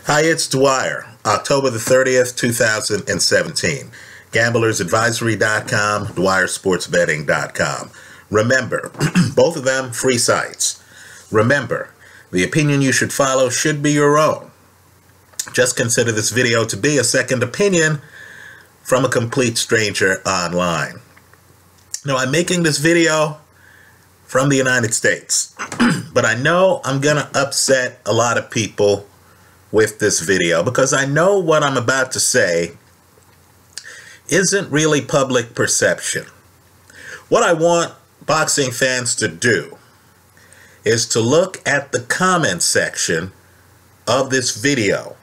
Hi, it's Dwyer, October the 30th, 2017. GamblersAdvisory.com, dwyersportsbetting.com. Remember, both of them free sites. Remember, the opinion you should follow should be your own. Just consider this video to be a second opinion from a complete stranger online. Now, I'm making this video from the United States, but I know I'm going to upset a lot of people with this video because I know what I'm about to say isn't really public perception. What I want boxing fans to do is to look at the comment section of this video,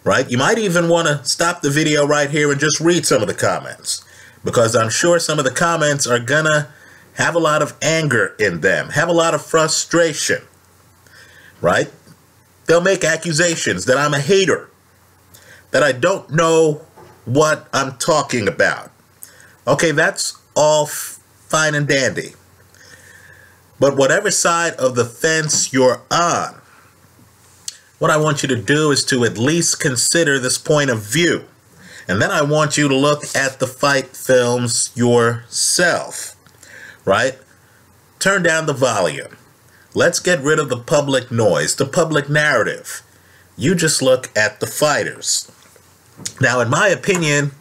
right? You might even want to stop the video right here and just read some of the comments, because I'm sure some of the comments are gonna have a lot of anger in them, have a lot of frustration, right? They'll make accusations that I'm a hater, that I don't know what I'm talking about. Okay, that's all fine and dandy. But whatever side of the fence you're on, what I want you to do is to at least consider this point of view. And then I want you to look at the fight films yourself, right? Turn down the volume. Let's get rid of the public noise, the public narrative. You just look at the fighters. Now, in my opinion,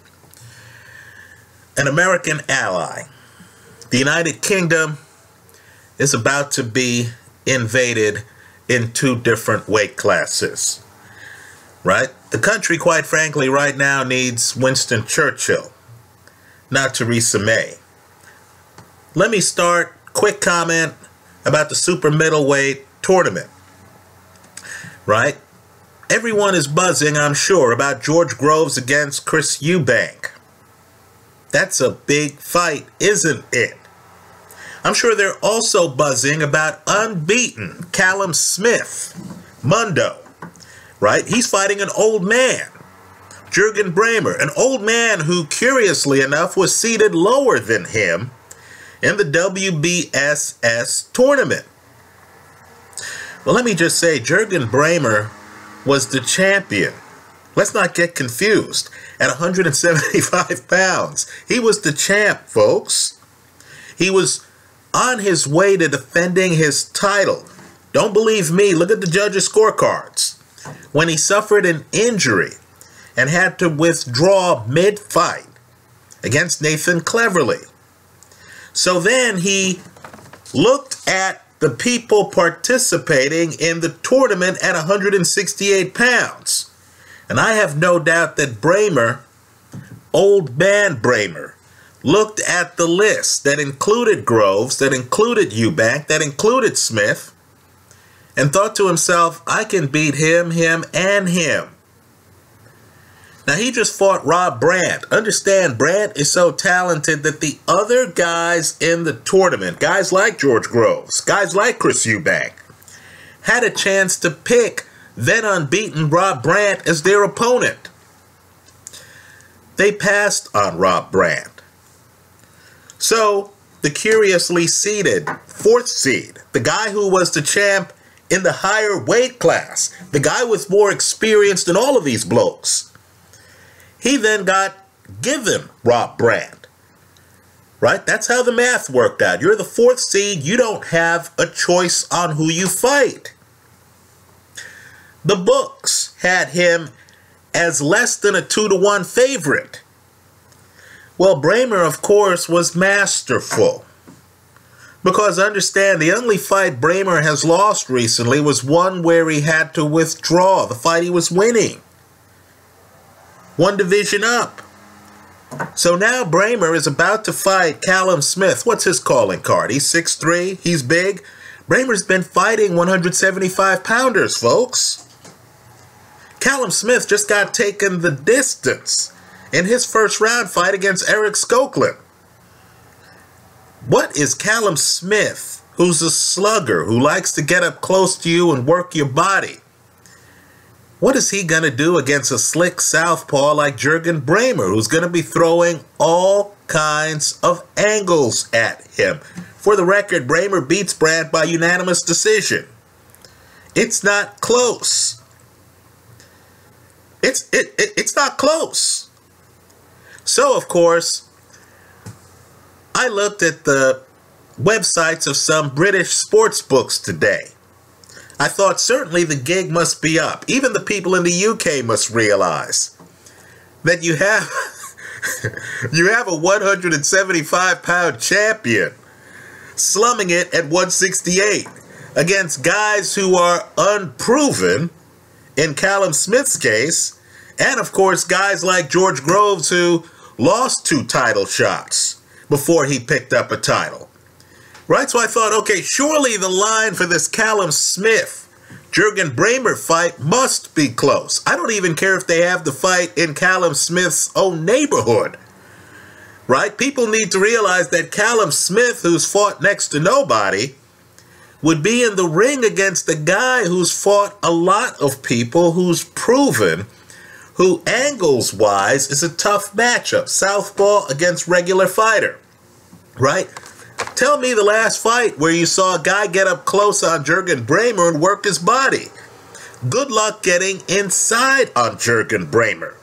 an American ally, the United Kingdom, is about to be invaded in two different weight classes, right? The country, quite frankly, right now needs Winston Churchill, not Theresa May. Let me start, quick comment about the super middleweight tournament, right? Everyone is buzzing, I'm sure, about George Groves against Chris Eubank. That's a big fight, isn't it? I'm sure they're also buzzing about unbeaten Callum Smith, Mundo, right? He's fighting an old man, Jurgen Braehmer, an old man who, curiously enough, was seated lower than him in the WBSS tournament. Well, let me just say, Jurgen Braehmer was the champion. Let's not get confused. At 175 pounds, he was the champ, folks. He was on his way to defending his title. Don't believe me? Look at the judges' scorecards. When he suffered an injury and had to withdraw mid-fight against Nathan Cleverly. So then he looked at the people participating in the tournament at 168 pounds. And I have no doubt that Braehmer, old man Braehmer, looked at the list that included Groves, that included Eubank, that included Smith, and thought to himself, I can beat him, and him. Now, he just fought Rob Brant. Understand, Brant is so talented that the other guys in the tournament, guys like George Groves, guys like Chris Eubank, had a chance to pick then unbeaten Rob Brant as their opponent. They passed on Rob Brant. So, the curiously seeded fourth seed, the guy who was the champ in the higher weight class, the guy with more experience than all of these blokes, he then got given Rob Brant, right? That's how the math worked out. You're the fourth seed. You don't have a choice on who you fight. The books had him as less than a 2-to-1 favorite. Well, Braehmer, of course, was masterful. Because understand, the only fight Braehmer has lost recently was one where he had to withdraw, the fight he was winning. One division up. So now Braehmer is about to fight Callum Smith. What's his calling card? He's 6'3", he's big. Braehmer's been fighting 175-pounders, folks. Callum Smith just got taken the distance in his first round fight against Eric Skoklin. What is Callum Smith, who's a slugger, who likes to get up close to you and work your body? What is he going to do against a slick southpaw like Jurgen Braehmer, who's going to be throwing all kinds of angles at him? For the record, Braehmer beats Brant by unanimous decision. It's not close. It's not close. So, of course, I looked at the websites of some British sports books today. I thought certainly the gig must be up. Even the people in the UK must realize that you have you have a 175-pound champion slumming it at 168 against guys who are unproven in Callum Smith's case, and of course guys like George Groves who lost 2 title shots before he picked up a title. Right, so I thought, okay, surely the line for this Callum Smith-Jürgen Braehmer fight must be close. I don't even care if they have the fight in Callum Smith's own neighborhood. Right? People need to realize that Callum Smith, who's fought next to nobody, would be in the ring against a guy who's fought a lot of people, who's proven, who angles-wise is a tough matchup. Southpaw against regular fighter. Right? Tell me the last fight where you saw a guy get up close on Jürgen Braehmer and work his body. Good luck getting inside on Jürgen Braehmer.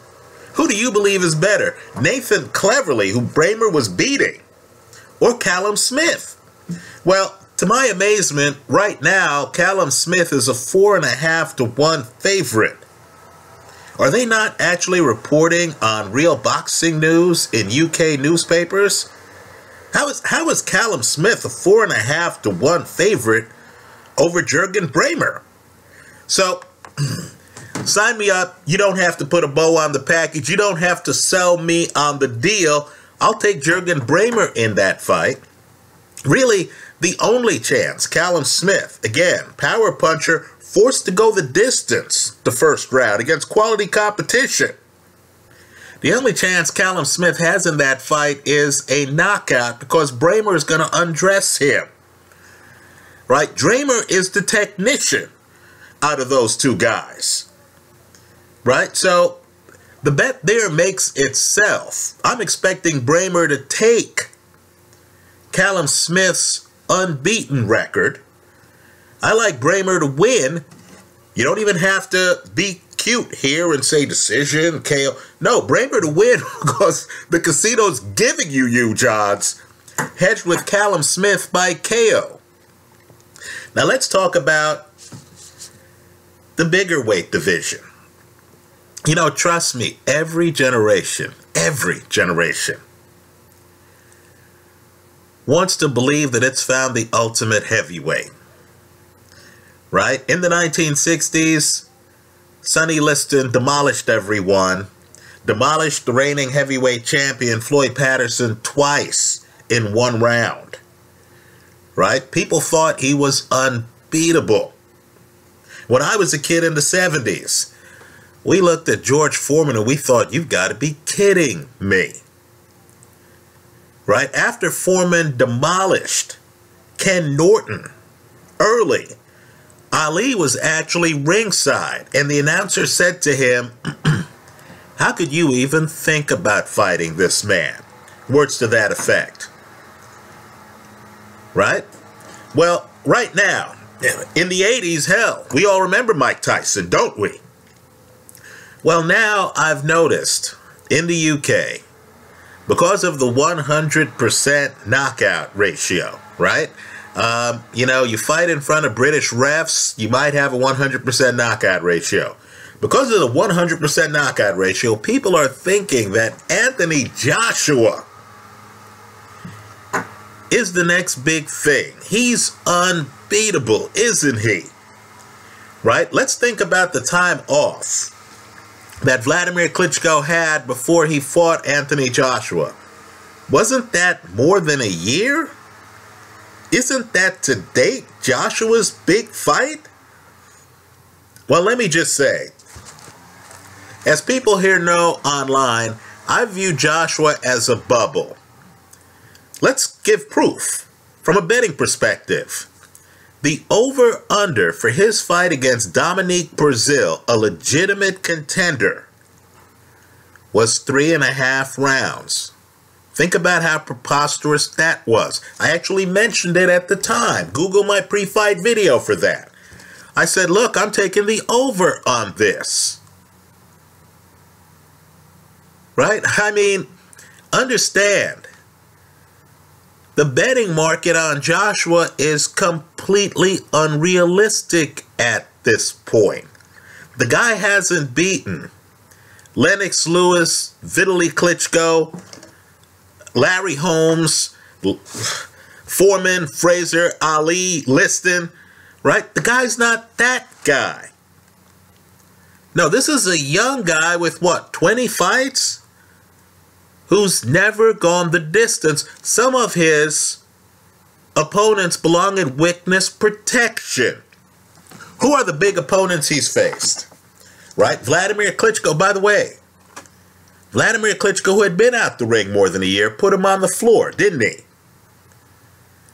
Who do you believe is better? Nathan Cleverly, who Braehmer was beating, or Callum Smith? Well, to my amazement, right now, Callum Smith is a 4.5 to 1 favorite. Are they not actually reporting on Real Boxing News in UK newspapers? How is Callum Smith a 4.5 to 1 favorite over Jürgen Braehmer? So, sign me up. You don't have to put a bow on the package. You don't have to sell me on the deal. I'll take Jürgen Braehmer in that fight. Really, the only chance, Callum Smith, again, power puncher, forced to go the distance the first round against quality competition. The only chance Callum Smith has in that fight is a knockout because Braehmer is going to undress him. Right? Braehmer is the technician out of those 2 guys. Right? So the bet there makes itself. I'm expecting Braehmer to take Callum Smith's unbeaten record. I like Braehmer to win. You don't even have to be cute here and say decision, KO. No, Braehmer to win because the casino's giving you huge odds. Hedged with Callum Smith by KO. Now let's talk about the bigger weight division. You know, trust me, every generation wants to believe that it's found the ultimate heavyweight. Right? In the 1960s, Sonny Liston demolished everyone, demolished the reigning heavyweight champion Floyd Patterson twice in 1 round. Right? People thought he was unbeatable. When I was a kid in the 70s, we looked at George Foreman and we thought, you've got to be kidding me. Right? After Foreman demolished Ken Norton early, Ali was actually ringside, and the announcer said to him, how could you even think about fighting this man? Words to that effect. Right? Well, right now, in the 80s, hell, we all remember Mike Tyson, don't we? Well, now I've noticed in the UK, because of the 100% knockout ratio, right? You know, you fight in front of British refs, you might have a 100% knockout ratio. Because of the 100% knockout ratio, people are thinking that Anthony Joshua is the next big thing. He's unbeatable, isn't he? Right? Let's think about the time off that Vladimir Klitschko had before he fought Anthony Joshua. Wasn't that more than a year? Isn't that to date Joshua's big fight? Well, let me just say, as people here know online, I view Joshua as a bubble. Let's give proof from a betting perspective. The over-under for his fight against Dominique Breazeale, a legitimate contender, was 3.5 rounds. Think about how preposterous that was. I actually mentioned it at the time. Google my pre-fight video for that. I said, look, I'm taking the over on this. right? I mean, understand, the betting market on Joshua is completely unrealistic at this point. The guy hasn't beaten Lennox Lewis, Vitaly Klitschko, Larry Holmes, Foreman, Fraser, Ali, Liston, right? The guy's not that guy. No, this is a young guy with, what, 20 fights? Who's never gone the distance. Some of his opponents belong in witness protection. Who are the big opponents he's faced? Right? Vladimir Klitschko, by the way. Vladimir Klitschko, who had been out the ring more than a year, put him on the floor, didn't he?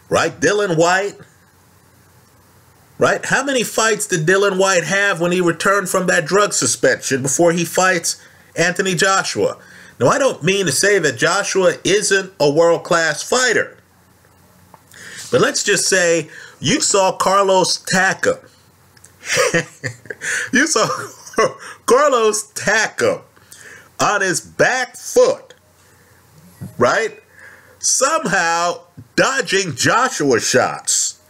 Right? Dylan White. Right? How many fights did Dylan White have when he returned from that drug suspension before he fights Anthony Joshua? Now, I don't mean to say that Joshua isn't a world-class fighter. But let's just say you saw Carlos Takam. You saw Carlos Takam on his back foot, right? Somehow dodging Joshua shots.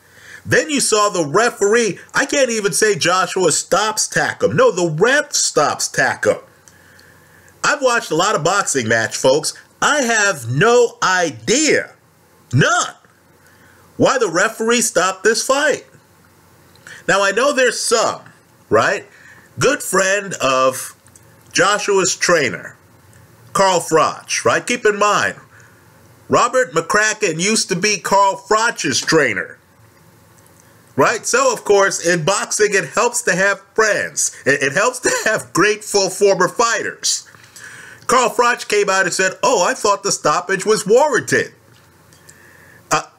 Then you saw the referee. I can't even say Joshua stops Takam. No, the ref stops Takam. I've watched a lot of boxing match, folks. I have no idea, none, why the referee stopped this fight. Now, I know there's some, right? Good friend of Joshua's trainer, Carl Froch, right? Keep in mind, Robert McCracken used to be Carl Froch's trainer, right? So, of course, in boxing, it helps to have friends. It helps to have grateful former fighters. Carl Froch came out and said, oh, I thought the stoppage was warranted.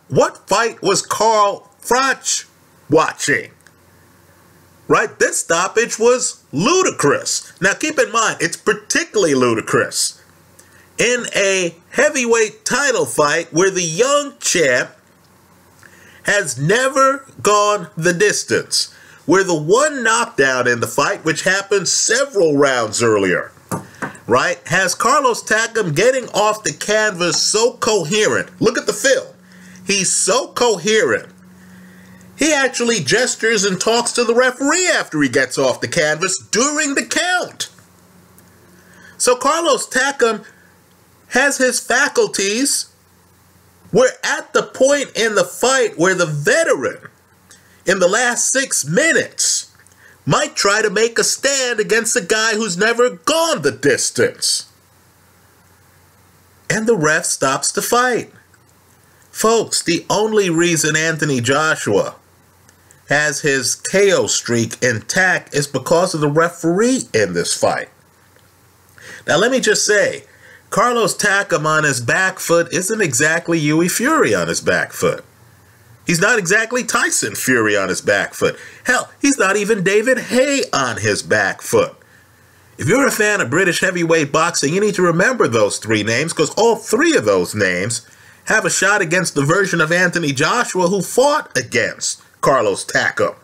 What fight was Carl Froch watching? Right? This stoppage was ludicrous. Now, keep in mind, it's particularly ludicrous in a heavyweight title fight where the young champ has never gone the distance, where the one knockdown in the fight, which happened several rounds earlier, right, has Carlos Takam getting off the canvas so coherent. Look at the film. He's so coherent. He actually gestures and talks to the referee after he gets off the canvas during the count. So Carlos Takam has his faculties. We're at the point in the fight where the veteran, in the last 6 minutes, might try to make a stand against a guy who's never gone the distance. And the ref stops the fight. Folks, the only reason Anthony Joshua has his KO streak intact is because of the referee in this fight. Now, let me just say, Carlos Takam on his back foot isn't exactly Hughie Fury on his back foot. He's not exactly Tyson Fury on his back foot. Hell, he's not even David Haye on his back foot. If you're a fan of British heavyweight boxing, you need to remember those three names, because all three of those names have a shot against the version of Anthony Joshua who fought against Carlos Takam.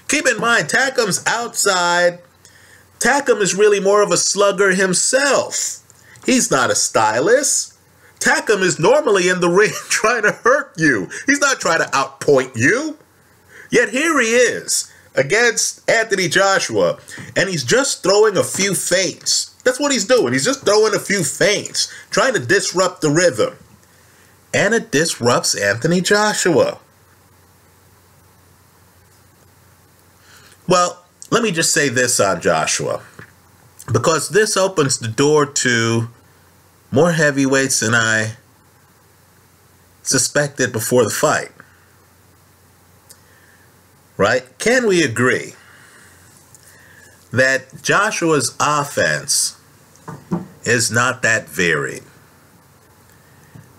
Keep in mind, Takam's outside. Takam is really more of a slugger himself. He's not a stylist. Takam is normally in the ring trying to hurt you. He's not trying to outpoint you. Yet here he is against Anthony Joshua, and he's just throwing a few feints. That's what he's doing. He's just throwing a few feints, trying to disrupt the rhythm. And it disrupts Anthony Joshua. Well, let me just say this on Joshua, because this opens the door to more heavyweights than I suspected before the fight. Right? Can we agree that Joshua's offense is not that varied?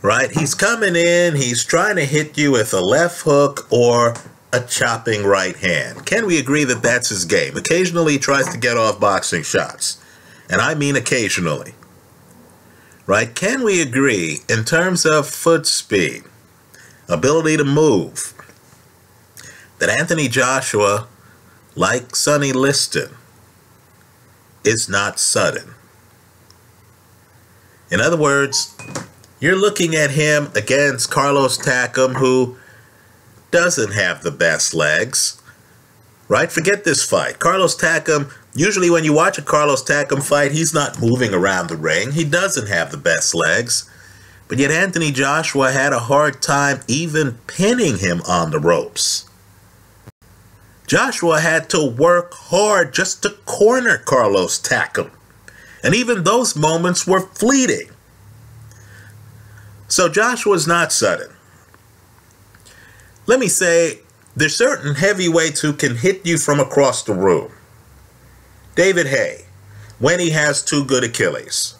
Right? He's coming in, he's trying to hit you with a left hook or a chopping right hand. Can we agree that that's his game? Occasionally he tries to get off boxing shots. And I mean occasionally. Right? Can we agree, in terms of foot speed, ability to move, that Anthony Joshua, like Sonny Liston, is not sudden? In other words, you're looking at him against Carlos Takam, who doesn't have the best legs, right? Forget this fight. Carlos Takam, usually when you watch a Carlos Takam fight, he's not moving around the ring. He doesn't have the best legs. But yet Anthony Joshua had a hard time even pinning him on the ropes. Joshua had to work hard just to corner Carlos Takam. And even those moments were fleeting. So Joshua's not sudden. Let me say, there's certain heavyweights who can hit you from across the room. David Haye, when he has two good Achilles.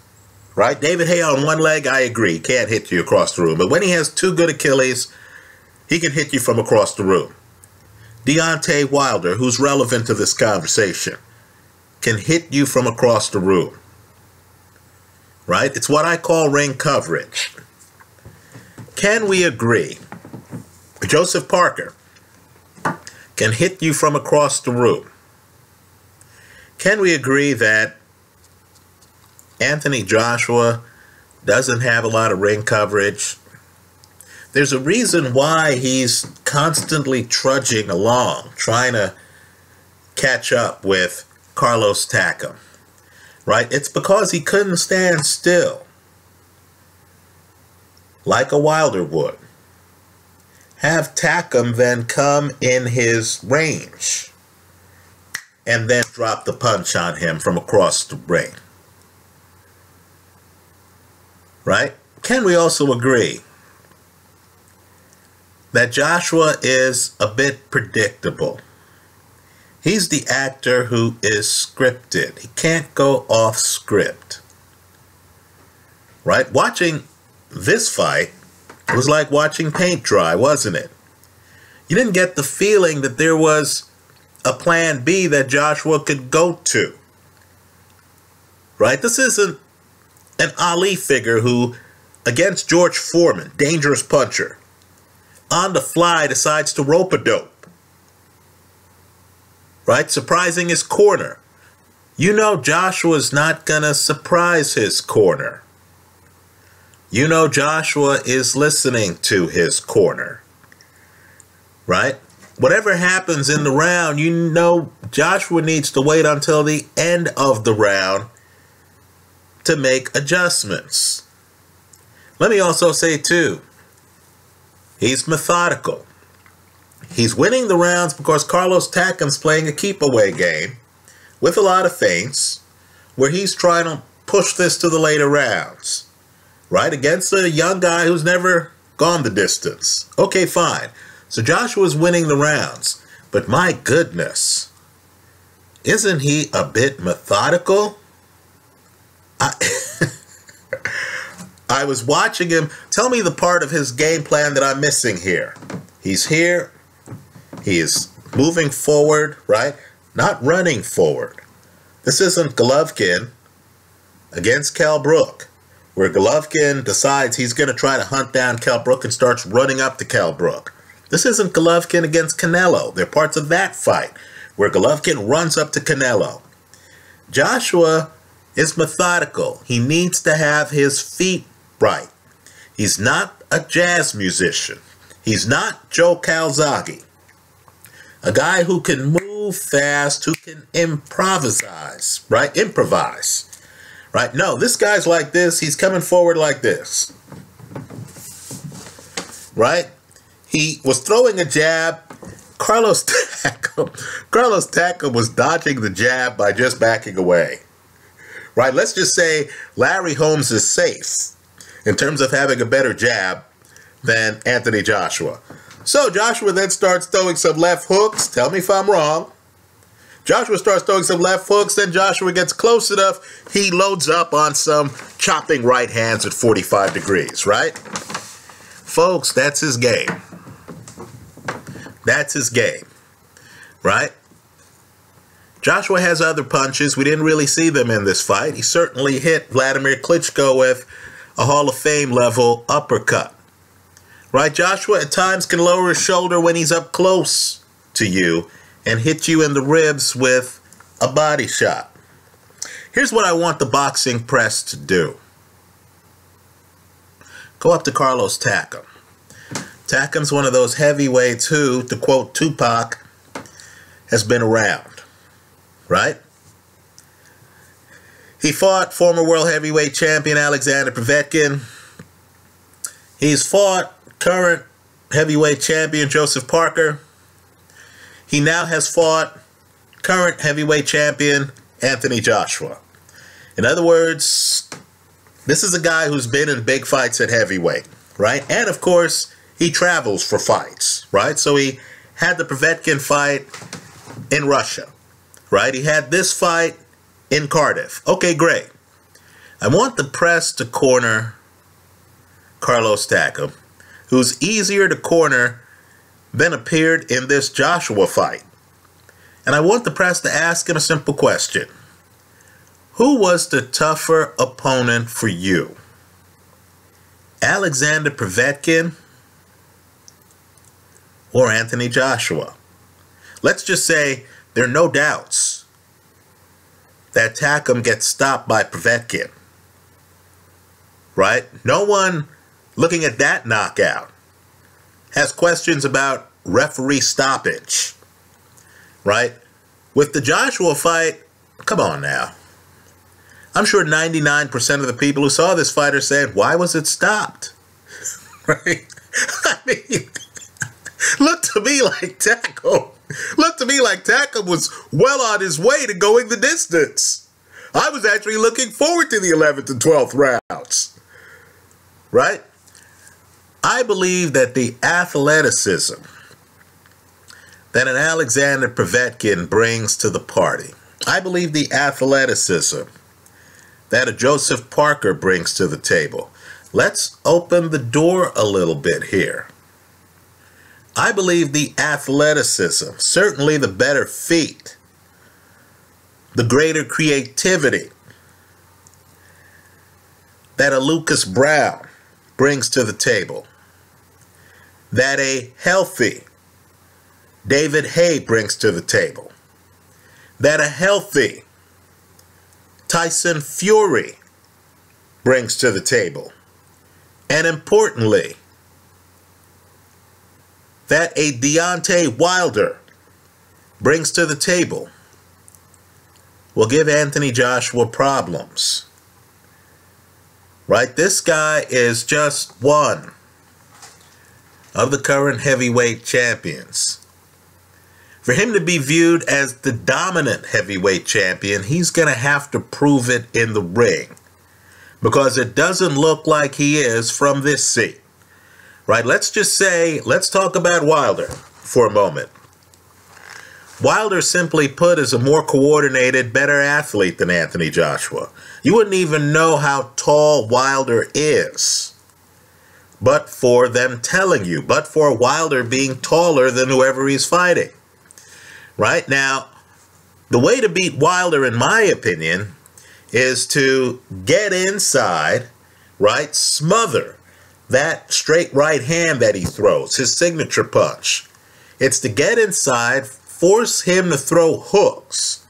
Right? David Haye on one leg, I agree, can't hit you across the room. But when he has two good Achilles, he can hit you from across the room. Deontay Wilder, who's relevant to this conversation, can hit you from across the room. Right? It's what I call ring coverage. Can we agree? Joseph Parker can hit you from across the room. Can we agree that Anthony Joshua doesn't have a lot of ring coverage? There's a reason why he's constantly trudging along, trying to catch up with Carlos Takam, right? It's because he couldn't stand still, like a Wilder would. Have Takam then come in his range and then drop the punch on him from across the ring. Right? Can we also agree that Joshua is a bit predictable? He's the actor who is scripted. He can't go off script. Right? Watching this fight was like watching paint dry, wasn't it? You didn't get the feeling that there was a plan B that Joshua could go to. Right? This isn't an Ali figure who, against George Foreman, dangerous puncher, on the fly decides to rope-a-dope. Right? Surprising his corner. You know Joshua's not going to surprise his corner. You know Joshua is listening to his corner. Right? Whatever happens in the round, you know Joshua needs to wait until the end of the round to make adjustments. Let me also say, too, he's methodical. He's winning the rounds because Carlos Takam's playing a keep-away game with a lot of feints where he's trying to push this to the later rounds. Right? Against a young guy who's never gone the distance. Okay, fine. So Joshua's winning the rounds. But my goodness, isn't he a bit methodical? I was watching him. Tell me the part of his game plan that I'm missing here. He's here. He is moving forward, right? Not running forward. This isn't Golovkin against Kell Brook, where Golovkin decides he's going to try to hunt down Kell Brook and starts running up to Kell Brook. This isn't Golovkin against Canelo. There are parts of that fight where Golovkin runs up to Canelo. Joshua is methodical. He needs to have his feet right. He's not a jazz musician. He's not Joe Calzaghe. A guy who can move fast, who can improvise, right? Improvise. Right? No, this guy's like this. He's coming forward like this. Right? He was throwing a jab. Carlos Takam was dodging the jab by just backing away. Right? Let's just say Larry Holmes is safe in terms of having a better jab than Anthony Joshua. So Joshua then starts throwing some left hooks. Tell me if I'm wrong. Joshua starts throwing some left hooks, then Joshua gets close enough, he loads up on some chopping right hands at 45 degrees, right? Folks, that's his game. That's his game, right? Joshua has other punches. We didn't really see them in this fight. He certainly hit Vladimir Klitschko with a Hall of Fame level uppercut. Right? Joshua at times can lower his shoulder when he's up close to you and hit you in the ribs with a body shot. Here's what I want the boxing press to do. go up to Carlos Takam. Takam's one of those heavyweights who, to quote Tupac, has been around, right? He fought former world heavyweight champion Alexander Povetkin. He's fought current heavyweight champion Joseph Parker. He now has fought current heavyweight champion Anthony Joshua. In other words, this is a guy who's been in big fights at heavyweight, right? And of course, he travels for fights, right? So he had the Povetkin fight in Russia, right? He had this fight in Cardiff. Okay, great. I want the press to corner Carlos Takam, who's easier to corner than appeared in this Joshua fight. And I want the press to ask him a simple question. Who was the tougher opponent for you? Alexander Povetkin or Anthony Joshua? Let's just say there are no doubts that Takam gets stopped by Povetkin, right? No one looking at that knockout has questions about referee stoppage, right? With the Joshua fight, come on now. I'm sure 99% of the people who saw this fight are saying, why was it stopped? Right? I mean, looked to me like Takam was well on his way to going the distance. I was actually looking forward to the 11th and 12th rounds. Right? I believe that the athleticism that an Alexander Povetkin brings to the party, I believe the athleticism that a Joseph Parker brings to the table. Let's open the door a little bit here. I believe the athleticism, certainly the better feet, the greater creativity that a Lucas Brown brings to the table, that a healthy David Haye brings to the table, that a healthy Tyson Fury brings to the table, and importantly, that a Deontay Wilder brings to the table, will give Anthony Joshua problems. Right? This guy is just one of the current heavyweight champions. For him to be viewed as the dominant heavyweight champion, he's going to have to prove it in the ring, because it doesn't look like he is from this seat. Right? Let's just say, let's talk about Wilder for a moment. Wilder, simply put, is a more coordinated, better athlete than Anthony Joshua. You wouldn't even know how tall Wilder is, but for them telling you, but for Wilder being taller than whoever he's fighting. Right? Now, the way to beat Wilder, in my opinion, is to get inside, right? Smother that straight right hand that he throws, his signature punch. It's to get inside, force him to throw hooks.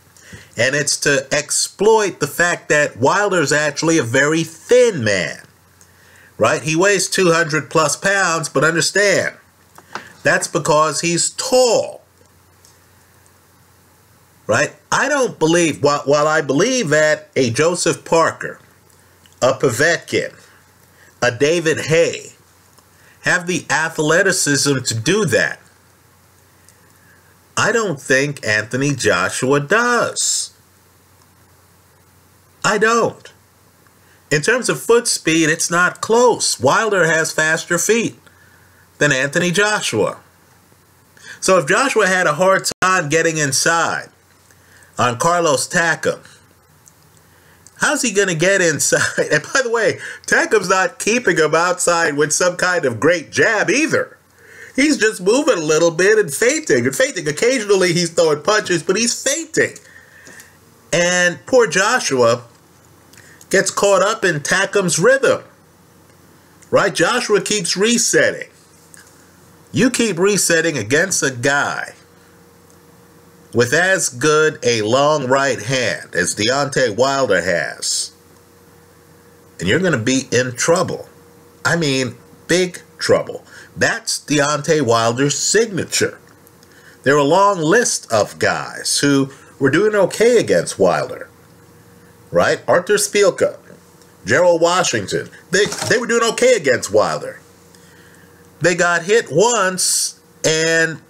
And it's to exploit the fact that Wilder's actually a very thin man. Right? He weighs 200 plus pounds, but understand, that's because he's tall. Right? I don't believe, while I believe that a Joseph Parker, a Povetkin, a David Haye have the athleticism to do that, I don't think Anthony Joshua does. I don't. In terms of foot speed, it's not close. Wilder has faster feet than Anthony Joshua. So if Joshua had a hard time getting inside on Carlos Takam, how's he going to get inside? And by the way, Takam's not keeping him outside with some kind of great jab either. He's just moving a little bit and feinting. Occasionally he's throwing punches, but he's feinting. And poor Joshua gets caught up in Takam's rhythm. Right? Joshua keeps resetting. You keep resetting against a guy with as good a long right hand as Deontay Wilder has, and you're going to be in trouble. I mean, big trouble. That's Deontay Wilder's signature. There are a long list of guys who were doing okay against Wilder, right? Arthur Spielka, Gerald Washington, they were doing okay against Wilder. They got hit once, and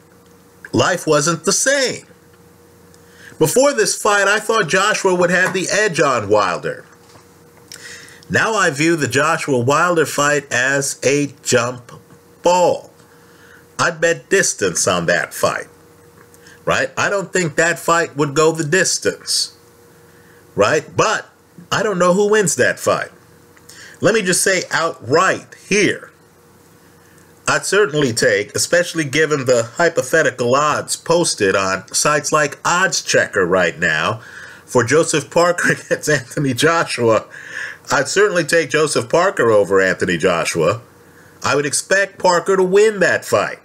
life wasn't the same. Before this fight, I thought Joshua would have the edge on Wilder. Now I view the Joshua-Wilder fight as a jump ball. I'd bet distance on that fight, right? I don't think that fight would go the distance, right? But I don't know who wins that fight. Let me just say outright here, I'd certainly take, especially given the hypothetical odds posted on sites like Odds Checker right now for Joseph Parker against Anthony Joshua, I'd certainly take Joseph Parker over Anthony Joshua. I would expect Parker to win that fight.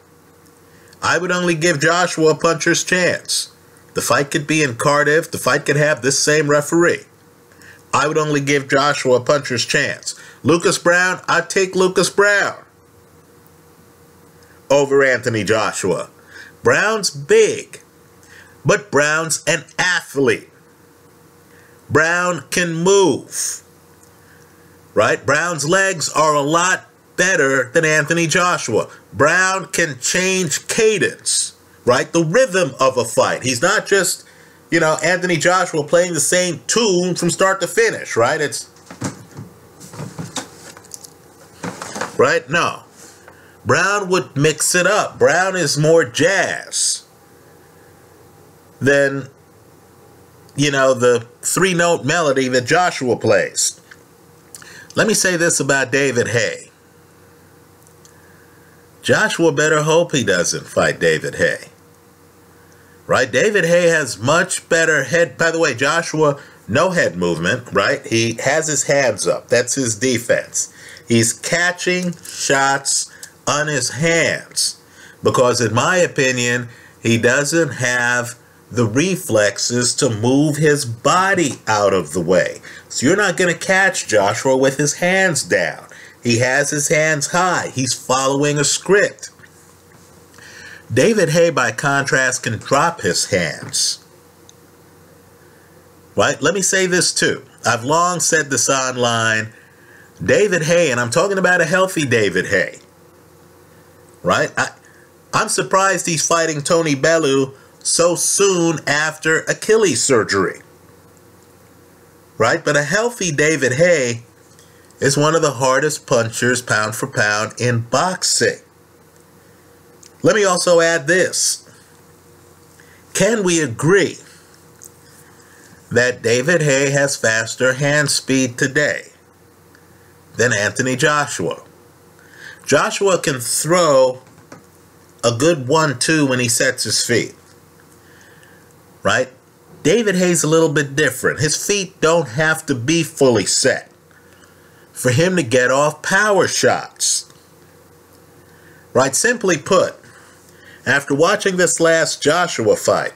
I would only give Joshua a puncher's chance. The fight could be in Cardiff. The fight could have this same referee. I would only give Joshua a puncher's chance. Lucas Brown, I'd take Lucas Brown over Anthony Joshua. Brown's big, but Brown's an athlete. Brown can move, right? Brown's legs are a lot better than Anthony Joshua. Brown can change cadence, right? The rhythm of a fight. He's not just, Anthony Joshua playing the same tune from start to finish, right? Right? No. Brown would mix it up. Brown is more jazz than, the three-note melody that Joshua plays. Let me say this about David Haye. Joshua better hope he doesn't fight David Haye. Right? David Haye has much better head. By the way, Joshua, no head movement, right? He has his hands up. That's his defense. He's catching shots on his hands because, in my opinion, he doesn't have the reflexes to move his body out of the way. So you're not going to catch Joshua with his hands down. He has his hands high. He's following a script. David Haye, by contrast, can drop his hands. Right? Let me say this too. I've long said this online. David Haye, and I'm talking about a healthy David Haye. Right? I'm surprised he's fighting Tony Bellew so soon after Achilles surgery. Right? But a healthy David Haye is one of the hardest punchers pound for pound in boxing. Let me also add this. Can we agree that David Haye has faster hand speed today than Anthony Joshua? Joshua can throw a good 1-2 when he sets his feet. Right? David Haye's a little bit different. His feet don't have to be fully set for him to get off power shots. Right? Simply put, after watching this last Joshua fight,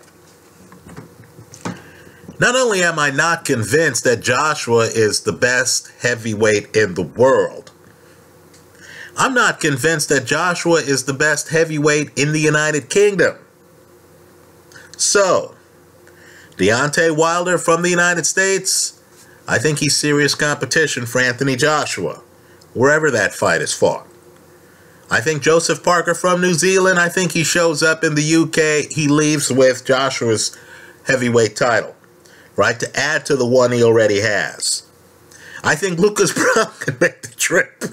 not only am I not convinced that Joshua is the best heavyweight in the world, I'm not convinced that Joshua is the best heavyweight in the United Kingdom. So, Deontay Wilder from the United States, I think he's serious competition for Anthony Joshua, wherever that fight is fought. I think Joseph Parker from New Zealand, I think he shows up in the UK, he leaves with Joshua's heavyweight title, right, to add to the one he already has. I think Lucas Brown can make the trip.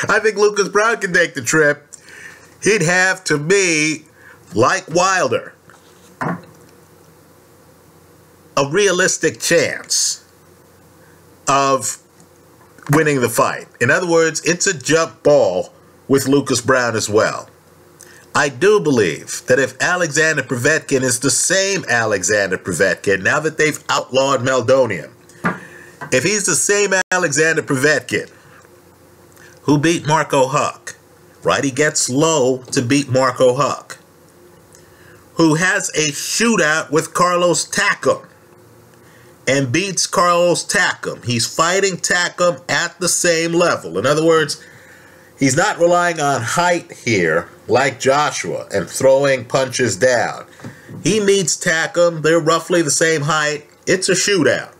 I think Lucas Brown can take the trip. He'd have to be, like Wilder, a realistic chance of winning the fight. In other words, it's a jump ball with Lucas Brown as well. I do believe that if Alexander Povetkin is the same Alexander Povetkin, now that they've outlawed Meldonium, if he's the same Alexander Povetkin who beat Marco Huck, right? He gets low to beat Marco Huck, who has a shootout with Carlos Takam and beats Carlos Takam. He's fighting Takam at the same level. In other words, He's not relying on height here like Joshua and throwing punches down. He meets Takam. They're roughly the same height. It's a shootout.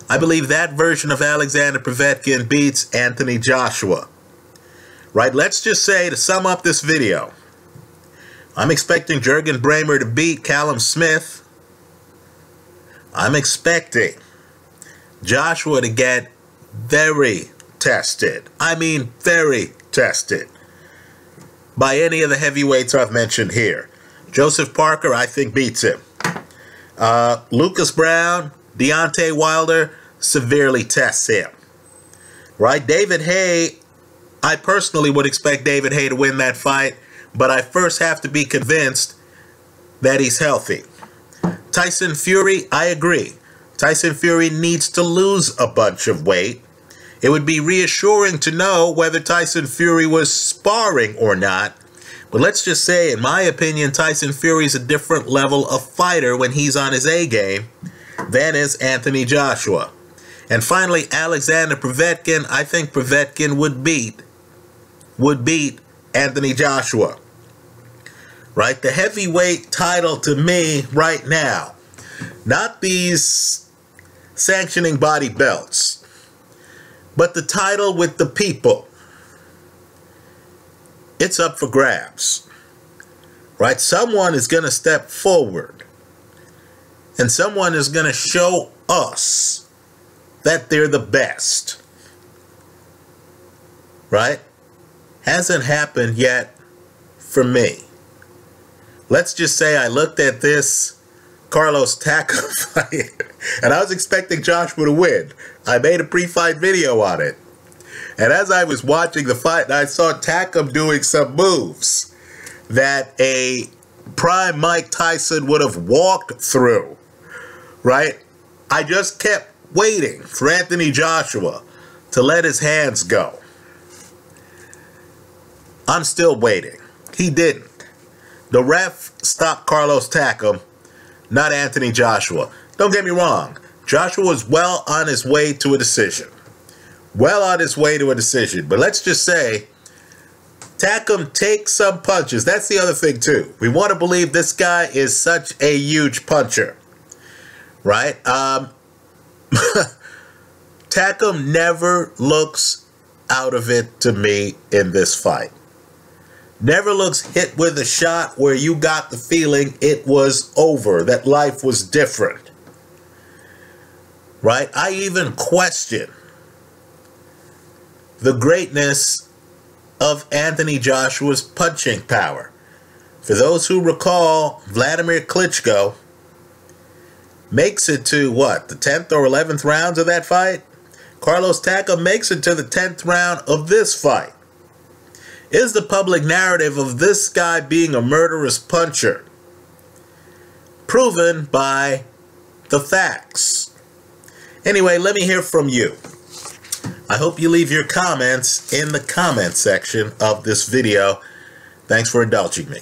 I believe that version of Alexander Povetkin beats Anthony Joshua. Right, let's just say, to sum up this video, I'm expecting Jurgen Braehmer to beat Callum Smith. I'm expecting Joshua to get very tested. I mean very tested by any of the heavyweights I've mentioned here. Joseph Parker, I think, beats him. Lucas Brown, Deontay Wilder severely tests him. Right? David Haye, I personally would expect David Haye to win that fight, but I first have to be convinced that he's healthy. Tyson Fury, I agree. Tyson Fury needs to lose a bunch of weight. It would be reassuring to know whether Tyson Fury was sparring or not. But let's just say, in my opinion, Tyson Fury's a different level of fighter when he's on his A game than is Anthony Joshua. And finally, Alexander Povetkin, I think Povetkin would beat Anthony Joshua. Right? The heavyweight title to me right now, not these sanctioning body belts, but the title with the people, it's up for grabs. Right? Someone is going to step forward, and someone is going to show us that they're the best. Right? Hasn't happened yet for me. Let's just say I looked at this Carlos Takam fight, and I was expecting Joshua to win. I made a pre-fight video on it. And as I was watching the fight, I saw Takam doing some moves that a prime Mike Tyson would have walked through. Right? I just kept waiting for Anthony Joshua to let his hands go. I'm still waiting. He didn't. The ref stopped Carlos Takam, not Anthony Joshua. Don't get me wrong. Joshua was well on his way to a decision. Well on his way to a decision. But let's just say Takam takes some punches. That's the other thing too. We want to believe this guy is such a huge puncher. Right? Takam never looks out of it to me in this fight. Never looks hit with a shot where you got the feeling it was over, that life was different. Right? I even question the greatness of Anthony Joshua's punching power. For those who recall, Vladimir Klitschko makes it to, what, the 10th or 11th rounds of that fight? Carlos Takam makes it to the 10th round of this fight. Is the public narrative of this guy being a murderous puncher proven by the facts? Anyway, let me hear from you. I hope you leave your comments in the comment section of this video. Thanks for indulging me.